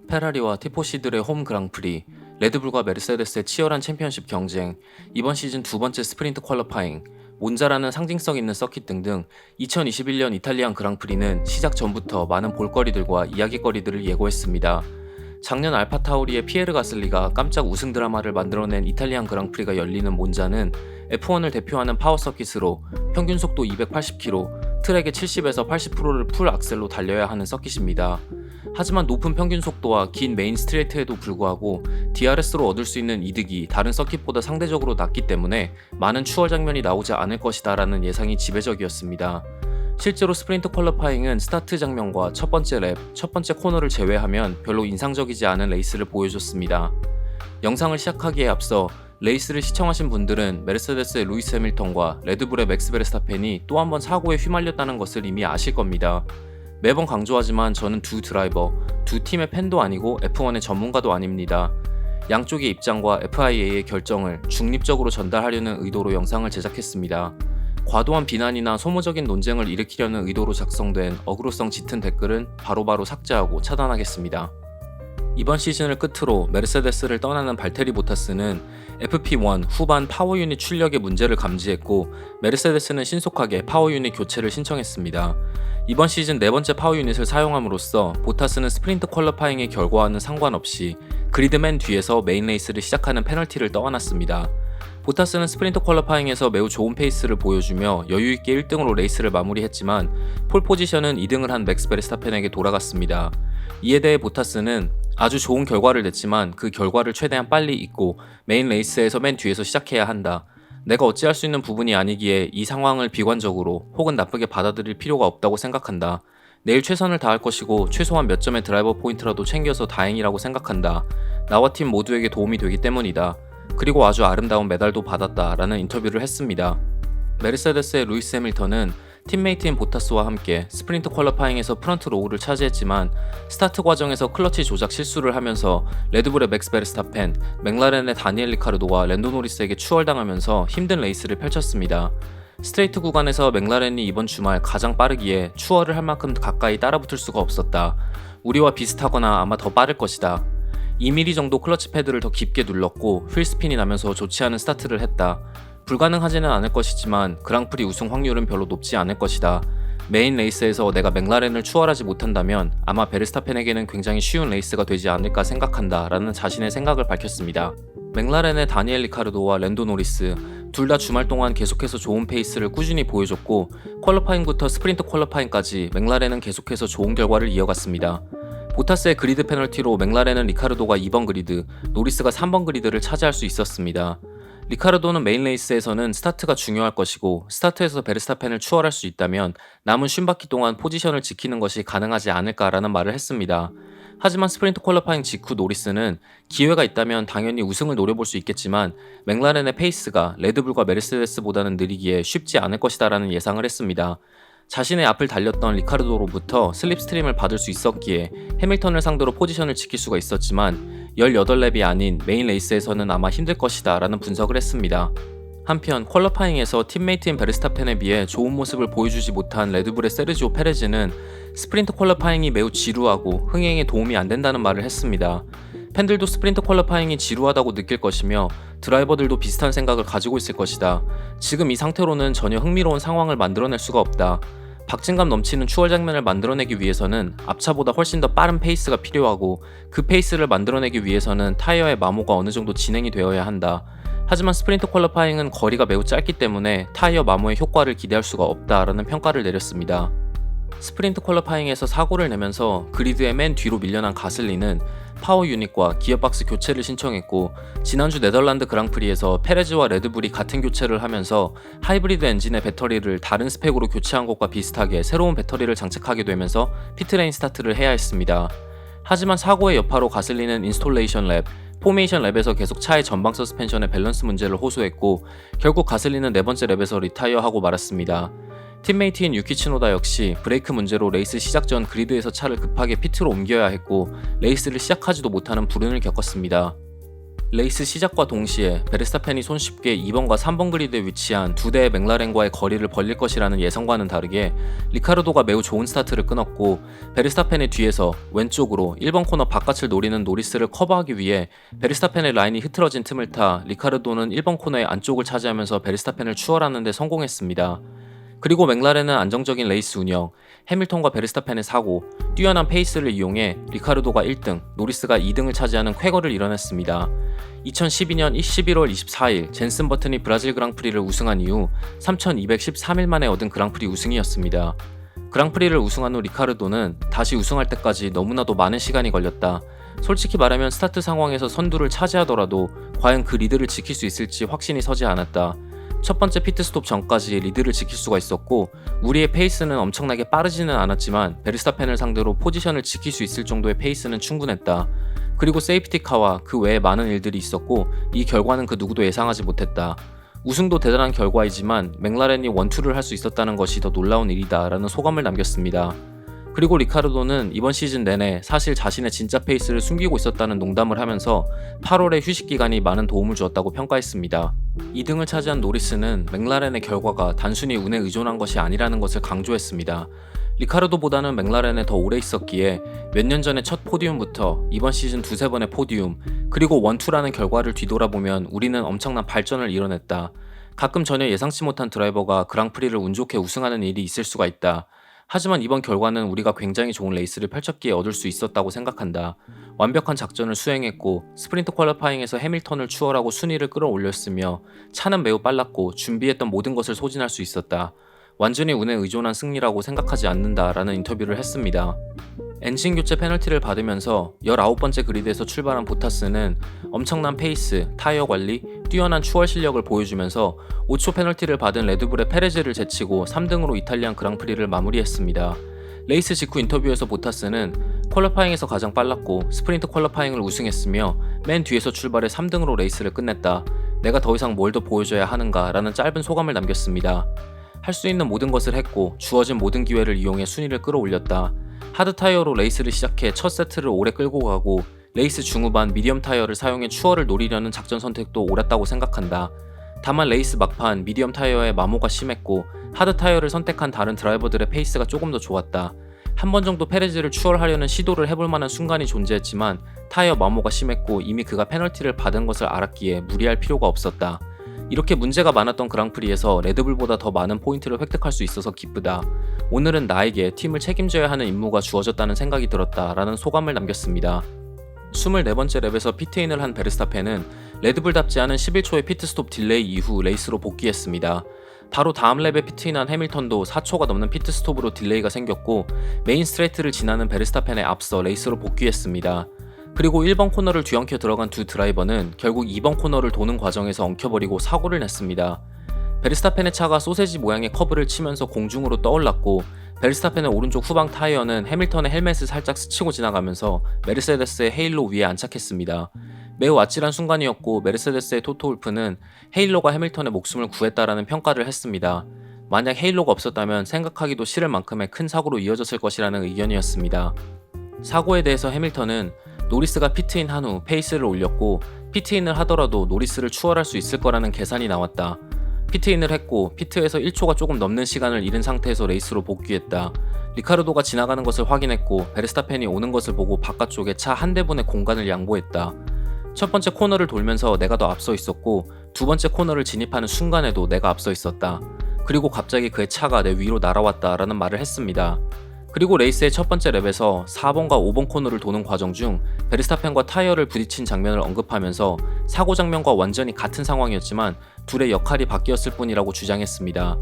페라리와 티포시들의 홈 그랑프리, 레드불과 메르세데스의 치열한 챔피언십 경쟁, 이번 시즌 두 번째 스프린트 퀄리파잉, 몬자라는 상징성 있는 서킷 등등 2021년 이탈리안 그랑프리는 시작 전부터 많은 볼거리들과 이야기거리들을 예고했습니다. 작년 알파타우리의 피에르 가슬리가 깜짝 우승 드라마를 만들어낸 이탈리안 그랑프리가 열리는 몬자는 F1을 대표하는 파워 서킷으로 평균 속도 280km, 트랙의 70에서 80%를 풀 악셀로 달려야 하는 서킷입니다. 하지만 높은 평균 속도와 긴 메인 스트레이트에도 불구하고 DRS로 얻을 수 있는 이득이 다른 서킷보다 상대적으로 낮기 때문에 많은 추월 장면이 나오지 않을 것이다 라는 예상이 지배적이었습니다. 실제로 스프린트 퀄리파잉은 스타트 장면과 첫 번째 랩, 첫 번째 코너를 제외하면 별로 인상적이지 않은 레이스를 보여줬습니다. 영상을 시작하기에 앞서 레이스를 시청하신 분들은 메르세데스의 루이스 해밀턴과 레드불의 맥스 베르스타펜이 또 한 번 사고에 휘말렸다는 것을 이미 아실 겁니다. 매번 강조하지만 저는 두 드라이버, 두 팀의 팬도 아니고 F1의 전문가도 아닙니다. 양쪽의 입장과 FIA의 결정을 중립적으로 전달하려는 의도로 영상을 제작했습니다. 과도한 비난이나 소모적인 논쟁을 일으키려는 의도로 작성된 어그로성 짙은 댓글은 바로바로 삭제하고 차단하겠습니다. 이번 시즌을 끝으로 메르세데스를 떠나는 발테리 보타스는 FP1 후반 파워 유닛 출력의 문제를 감지했고 메르세데스는 신속하게 파워 유닛 교체를 신청했습니다. 이번 시즌 네 번째 파워 유닛을 사용함으로써 보타스는 스프린트 퀄리파잉의 결과와는 상관없이 그리드 맨 뒤에서 메인 레이스를 시작하는 페널티를 떠안았습니다. 보타스는 스프린트 퀄리파잉에서 매우 좋은 페이스를 보여주며 여유있게 1등으로 레이스를 마무리했지만 폴 포지션은 2등을 한 맥스 베르스타펜에게 돌아갔습니다. 이에 대해 보타스는 아주 좋은 결과를 냈지만 그 결과를 최대한 빨리 잊고 메인 레이스에서 맨 뒤에서 시작해야 한다. 내가 어찌할 수 있는 부분이 아니기에 이 상황을 비관적으로 혹은 나쁘게 받아들일 필요가 없다고 생각한다. 내일 최선을 다할 것이고 최소한 몇 점의 드라이버 포인트라도 챙겨서 다행이라고 생각한다. 나와 팀 모두에게 도움이 되기 때문이다. 그리고 아주 아름다운 메달도 받았다 라는 인터뷰를 했습니다. 메르세데스의 루이스 해밀턴은 팀메이트인 보타스와 함께 스프린트 퀄리파잉에서 프런트 로우를 차지했지만 스타트 과정에서 클러치 조작 실수를 하면서 레드불의 맥스 베르스타펜, 맥라렌의 다니엘 리카르도와 랜도 노리스에게 추월당하면서 힘든 레이스를 펼쳤습니다. 스트레이트 구간에서 맥라렌이 이번 주말 가장 빠르기에 추월을 할 만큼 가까이 따라붙을 수가 없었다. 우리와 비슷하거나 아마 더 빠를 것이다. 2mm 정도 클러치 패드를 더 깊게 눌렀고 휠스핀이 나면서 좋지 않은 스타트를 했다. 불가능하지는 않을 것이지만 그랑프리 우승 확률은 별로 높지 않을 것이다. 메인 레이스에서 내가 맥라렌을 추월하지 못한다면 아마 베르스타펜에게는 굉장히 쉬운 레이스가 되지 않을까 생각한다 라는 자신의 생각을 밝혔습니다. 맥라렌의 다니엘 리카르도와 랜도 노리스 둘 다 주말 동안 계속해서 좋은 페이스를 꾸준히 보여줬고 퀄리파잉부터 스프린트 퀄리파잉까지 맥라렌은 계속해서 좋은 결과를 이어갔습니다. 보타스의 그리드 페널티로 맥라렌은 리카르도가 2번 그리드, 노리스가 3번 그리드를 차지할 수 있었습니다. 리카르도는 메인 레이스에서는 스타트가 중요할 것이고 스타트에서 베르스타펜을 추월할 수 있다면 남은 50바퀴 동안 포지션을 지키는 것이 가능하지 않을까라는 말을 했습니다. 하지만 스프린트 퀄리파잉 직후 노리스는 기회가 있다면 당연히 우승을 노려볼 수 있겠지만 맥라렌의 페이스가 레드불과 메르세데스보다는 느리기에 쉽지 않을 것이다 라는 예상을 했습니다. 자신의 앞을 달렸던 리카르도로부터 슬립스트림을 받을 수 있었기에 해밀턴을 상대로 포지션을 지킬 수가 있었지만 18랩이 아닌 메인 레이스에서는 아마 힘들 것이다 라는 분석을 했습니다. 한편 퀄리파잉에서 팀메이트인 베르스타펜에 비해 좋은 모습을 보여주지 못한 레드불의 세르지오 페레즈는 스프린트 퀄리파잉이 매우 지루하고 흥행에 도움이 안 된다는 말을 했습니다. 팬들도 스프린트 퀄리파잉이 지루하다고 느낄 것이며 드라이버들도 비슷한 생각을 가지고 있을 것이다. 지금 이 상태로는 전혀 흥미로운 상황을 만들어낼 수가 없다. 박진감 넘치는 추월 장면을 만들어내기 위해서는 앞차보다 훨씬 더 빠른 페이스가 필요하고 그 페이스를 만들어내기 위해서는 타이어의 마모가 어느 정도 진행이 되어야 한다. 하지만 스프린트 퀄리파잉은 거리가 매우 짧기 때문에 타이어 마모의 효과를 기대할 수가 없다라는 평가를 내렸습니다. 스프린트 퀄리파잉에서 사고를 내면서 그리드의 맨 뒤로 밀려난 가슬리는 파워 유닛과 기어박스 교체를 신청했고 지난주 네덜란드 그랑프리에서 페레즈와 레드불이 같은 교체를 하면서 하이브리드 엔진의 배터리를 다른 스펙으로 교체한 것과 비슷하게 새로운 배터리를 장착하게 되면서 피트레인 스타트를 해야 했습니다. 하지만 사고의 여파로 가슬리는 인스톨레이션 랩, 포메이션 랩에서 계속 차의 전방 서스펜션의 밸런스 문제를 호소했고 결국 가슬리는 네 번째 랩에서 리타이어하고 말았습니다. 팀메이트인 유키 츠노다 역시 브레이크 문제로 레이스 시작 전 그리드에서 차를 급하게 피트로 옮겨야 했고 레이스를 시작하지도 못하는 불운을 겪었습니다. 레이스 시작과 동시에 베르스타펜이 손쉽게 2번과 3번 그리드에 위치한 두 대의 맥라렌과의 거리를 벌릴 것이라는 예상과는 다르게 리카르도가 매우 좋은 스타트를 끊었고, 베르스타펜의 뒤에서 왼쪽으로 1번 코너 바깥을 노리는 노리스를 커버하기 위해 베르스타펜의 라인이 흐트러진 틈을 타 리카르도는 1번 코너의 안쪽을 차지하면서 베르스타펜을 추월하는 데 성공했습니다. 그리고 맥라렌은 안정적인 레이스 운영, 해밀턴과 베르스타펜의 사고, 뛰어난 페이스를 이용해 리카르도가 1등, 노리스가 2등을 차지하는 쾌거를 이뤄냈습니다. 2012년 11월 24일 젠슨 버튼이 브라질 그랑프리를 우승한 이후 3213일 만에 얻은 그랑프리 우승이었습니다. 그랑프리를 우승한 후 리카르도는 다시 우승할 때까지 너무나도 많은 시간이 걸렸다. 솔직히 말하면 스타트 상황에서 선두를 차지하더라도 과연 그 리드를 지킬 수 있을지 확신이 서지 않았다. 첫 번째 피트스톱 전까지 리드를 지킬 수가 있었고, 우리의 페이스는 엄청나게 빠르지는 않았지만 베르스타펜을 상대로 포지션을 지킬 수 있을 정도의 페이스는 충분했다. 그리고 세이프티카와 그 외에 많은 일들이 있었고, 이 결과는 그 누구도 예상하지 못했다. 우승도 대단한 결과이지만 맥라렌이 원투를 할 수 있었다는 것이 더 놀라운 일이다 라는 소감을 남겼습니다. 그리고 리카르도는 이번 시즌 내내 사실 자신의 진짜 페이스를 숨기고 있었다는 농담을 하면서 8월의 휴식 기간이 많은 도움을 주었다고 평가했습니다. 2등을 차지한 노리스는 맥라렌의 결과가 단순히 운에 의존한 것이 아니라는 것을 강조했습니다. 리카르도보다는 맥라렌에 더 오래 있었기에 몇 년 전의 첫 포디움부터 이번 시즌 두세 번의 포디움, 그리고 원투라는 결과를 뒤돌아보면 우리는 엄청난 발전을 이뤄냈다. 가끔 전혀 예상치 못한 드라이버가 그랑프리를 운 좋게 우승하는 일이 있을 수가 있다. 하지만 이번 결과는 우리가 굉장히 좋은 레이스를 펼쳤기에 얻을 수 있었다고 생각한다. 완벽한 작전을 수행했고 스프린트 퀄리파잉에서 해밀턴을 추월하고 순위를 끌어올렸으며 차는 매우 빨랐고 준비했던 모든 것을 소진할 수 있었다. 완전히 운에 의존한 승리라고 생각하지 않는다라는 인터뷰를 했습니다. 엔진 교체 페널티를 받으면서 19번째 그리드에서 출발한 보타스는 엄청난 페이스, 타이어 관리, 뛰어난 추월 실력을 보여주면서 5초 페널티를 받은 레드불의 페레즈를 제치고 3등으로 이탈리안 그랑프리를 마무리했습니다. 레이스 직후 인터뷰에서 보타스는 퀄리파잉에서 가장 빨랐고 스프린트 퀄리파잉을 우승했으며 맨 뒤에서 출발해 3등으로 레이스를 끝냈다. 내가 더 이상 뭘 더 보여줘야 하는가 라는 짧은 소감을 남겼습니다. 할 수 있는 모든 것을 했고 주어진 모든 기회를 이용해 순위를 끌어올렸다. 하드 타이어로 레이스를 시작해 첫 세트를 오래 끌고 가고 레이스 중후반 미디엄 타이어를 사용해 추월을 노리려는 작전 선택도 옳았다고 생각한다. 다만 레이스 막판 미디엄 타이어의 마모가 심했고 하드 타이어를 선택한 다른 드라이버들의 페이스가 조금 더 좋았다. 한 번 정도 페레즈를 추월하려는 시도를 해볼 만한 순간이 존재했지만 타이어 마모가 심했고 이미 그가 페널티를 받은 것을 알았기에 무리할 필요가 없었다. 이렇게 문제가 많았던 그랑프리에서 레드불보다 더 많은 포인트를 획득할 수 있어서 기쁘다. 오늘은 나에게 팀을 책임져야 하는 임무가 주어졌다는 생각이 들었다 라는 소감을 남겼습니다. 24번째 랩에서 피트인을 한 베르스타펜은 레드불답지 않은 11초의 피트스톱 딜레이 이후 레이스로 복귀했습니다. 바로 다음 랩에 피트인한 해밀턴도 4초가 넘는 피트스톱으로 딜레이가 생겼고 메인 스트레이트를 지나는 베르스타펜에 앞서 레이스로 복귀했습니다. 그리고 1번 코너를 뒤엉켜 들어간 두 드라이버는 결국 2번 코너를 도는 과정에서 엉켜버리고 사고를 냈습니다. 베르스타펜의 차가 소세지 모양의 커브를 치면서 공중으로 떠올랐고 베르스타펜의 오른쪽 후방 타이어는 해밀턴의 헬멧을 살짝 스치고 지나가면서 메르세데스의 헤일로 위에 안착했습니다. 매우 아찔한 순간이었고 메르세데스의 토토 울프는 헤일로가 해밀턴의 목숨을 구했다라는 평가를 했습니다. 만약 헤일로가 없었다면 생각하기도 싫을 만큼의 큰 사고로 이어졌을 것이라는 의견이었습니다. 사고에 대해서 해밀턴은 노리스가 피트인 한 후 페이스를 올렸고 피트인을 하더라도 노리스를 추월할 수 있을 거라는 계산이 나왔다. 피트인을 했고 피트에서 1초가 조금 넘는 시간을 잃은 상태에서 레이스로 복귀했다. 리카르도가 지나가는 것을 확인했고 베르스타펜이 오는 것을 보고 바깥쪽에 차 한 대분의 공간을 양보했다. 첫 번째 코너를 돌면서 내가 더 앞서 있었고 두 번째 코너를 진입하는 순간에도 내가 앞서 있었다. 그리고 갑자기 그의 차가 내 위로 날아왔다 라는 말을 했습니다. 그리고 레이스의 첫 번째 랩에서 4번과 5번 코너를 도는 과정 중 베르스타펜과 타이어를 부딪힌 장면을 언급하면서 사고 장면과 완전히 같은 상황이었지만 둘의 역할이 바뀌었을 뿐이라고 주장했습니다.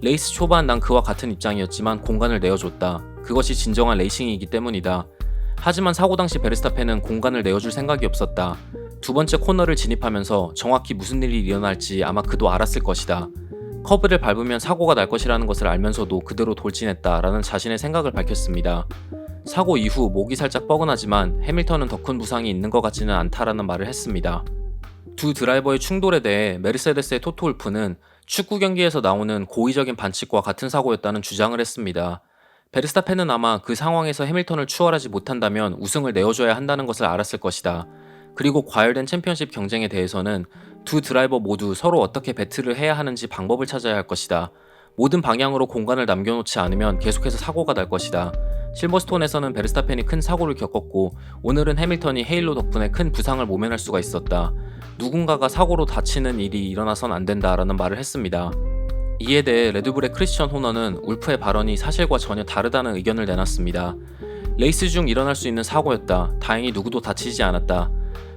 레이스 초반 난 그와 같은 입장이었지만 공간을 내어줬다. 그것이 진정한 레이싱이기 때문이다. 하지만 사고 당시 베르스타펜은 공간을 내어줄 생각이 없었다. 두 번째 코너를 진입하면서 정확히 무슨 일이 일어날지 아마 그도 알았을 것이다. 커브를 밟으면 사고가 날 것이라는 것을 알면서도 그대로 돌진했다라는 자신의 생각을 밝혔습니다. 사고 이후 목이 살짝 뻐근하지만 해밀턴은 더 큰 부상이 있는 것 같지는 않다라는 말을 했습니다. 두 드라이버의 충돌에 대해 메르세데스의 토토 울프는 축구 경기에서 나오는 고의적인 반칙과 같은 사고였다는 주장을 했습니다. 베르스타펜은 아마 그 상황에서 해밀턴을 추월하지 못한다면 우승을 내어줘야 한다는 것을 알았을 것이다. 그리고 과열된 챔피언십 경쟁에 대해서는 두 드라이버 모두 서로 어떻게 배틀을 해야 하는지 방법을 찾아야 할 것이다. 모든 방향으로 공간을 남겨놓지 않으면 계속해서 사고가 날 것이다. 실버스톤에서는 베르스타펜이 큰 사고를 겪었고 오늘은 해밀턴이 헤일로 덕분에 큰 부상을 모면할 수가 있었다. 누군가가 사고로 다치는 일이 일어나선 안 된다라는 말을 했습니다. 이에 대해 레드불의 크리스천 호너는 울프의 발언이 사실과 전혀 다르다는 의견을 내놨습니다. 레이스 중 일어날 수 있는 사고였다. 다행히 누구도 다치지 않았다.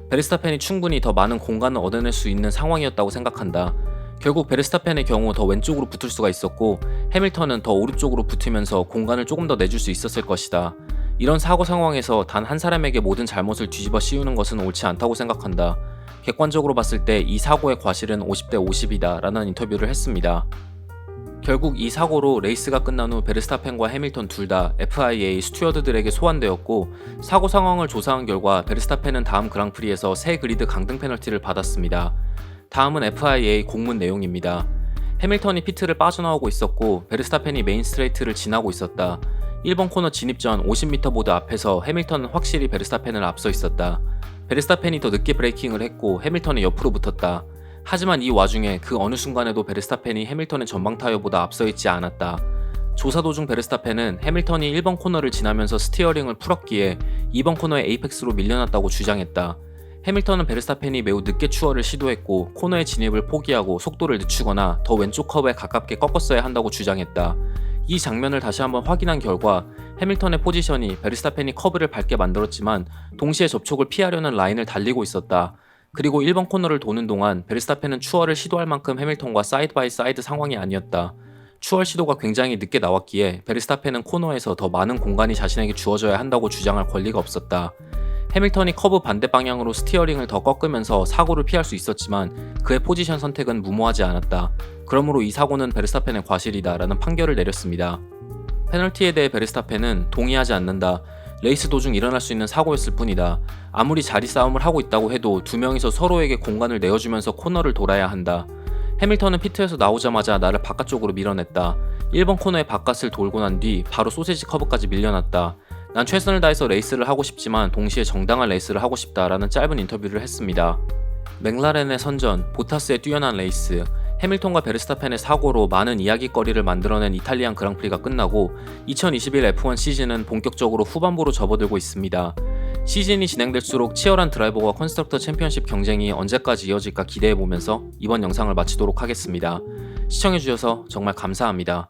베르스타펜이 충분히 더 많은 공간을 얻어낼 수 있는 상황이었다고 생각한다. 결국 베르스타펜의 경우 더 왼쪽으로 붙을 수가 있었고 해밀턴은 더 오른쪽으로 붙으면서 공간을 조금 더 내줄 수 있었을 것이다. 이런 사고 상황에서 단 한 사람에게 모든 잘못을 뒤집어 씌우는 것은 옳지 않다고 생각한다. 객관적으로 봤을 때 이 사고의 과실은 50대 50이다 라는 인터뷰를 했습니다. 결국 이 사고로 레이스가 끝난 후 베르스타펜과 해밀턴 둘 다 FIA 스튜어드들에게 소환되었고 사고 상황을 조사한 결과 베르스타펜은 다음 그랑프리에서 새 그리드 강등 페널티를 받았습니다. 다음은 FIA 공문 내용입니다. 해밀턴이 피트를 빠져나오고 있었고 베르스타펜이 메인 스트레이트를 지나고 있었다. 1번 코너 진입 전 50m 보드 앞에서 해밀턴은 확실히 베르스타펜을 앞서 있었다. 베르스타펜이 더 늦게 브레이킹을 했고 해밀턴의 옆으로 붙었다. 하지만 이 와중에 그 어느 순간에도 베르스타펜이 해밀턴의 전방 타이어보다 앞서 있지 않았다. 조사 도중 베르스타펜은 해밀턴이 1번 코너를 지나면서 스티어링을 풀었기에 2번 코너의 에이펙스로 밀려났다고 주장했다. 해밀턴은 베르스타펜이 매우 늦게 추월을 시도했고 코너의 진입을 포기하고 속도를 늦추거나 더 왼쪽 커브에 가깝게 꺾었어야 한다고 주장했다. 이 장면을 다시 한번 확인한 결과 해밀턴의 포지션이 베르스타펜이 커브를 밟게 만들었지만 동시에 접촉을 피하려는 라인을 달리고 있었다. 그리고 1번 코너를 도는 동안 베르스타펜은 추월을 시도할 만큼 해밀턴과 사이드 바이 사이드 상황이 아니었다. 추월 시도가 굉장히 늦게 나왔기에 베르스타펜은 코너에서 더 많은 공간이 자신에게 주어져야 한다고 주장할 권리가 없었다. 해밀턴이 커브 반대 방향으로 스티어링을 더 꺾으면서 사고를 피할 수 있었지만 그의 포지션 선택은 무모하지 않았다. 그러므로 이 사고는 베르스타펜의 과실이다 라는 판결을 내렸습니다. 페널티에 대해 베르스타펜은 동의하지 않는다. 레이스 도중 일어날 수 있는 사고였을 뿐이다. 아무리 자리 싸움을 하고 있다고 해도 두 명이서 서로에게 공간을 내어주면서 코너를 돌아야 한다. 해밀턴은 피트에서 나오자마자 나를 바깥쪽으로 밀어냈다. 1번 코너의 바깥을 돌고 난 뒤 바로 소세지 커브까지 밀려났다. 난 최선을 다해서 레이스를 하고 싶지만 동시에 정당한 레이스를 하고 싶다라는 짧은 인터뷰를 했습니다. 맥라렌의 선전, 보타스의 뛰어난 레이스, 해밀턴과 베르스타펜의 사고로 많은 이야기거리를 만들어낸 이탈리안 그랑프리가 끝나고 2021 F1 시즌은 본격적으로 후반부로 접어들고 있습니다. 시즌이 진행될수록 치열한 드라이버와 컨스트럭터 챔피언십 경쟁이 언제까지 이어질까 기대해보면서 이번 영상을 마치도록 하겠습니다. 시청해주셔서 정말 감사합니다.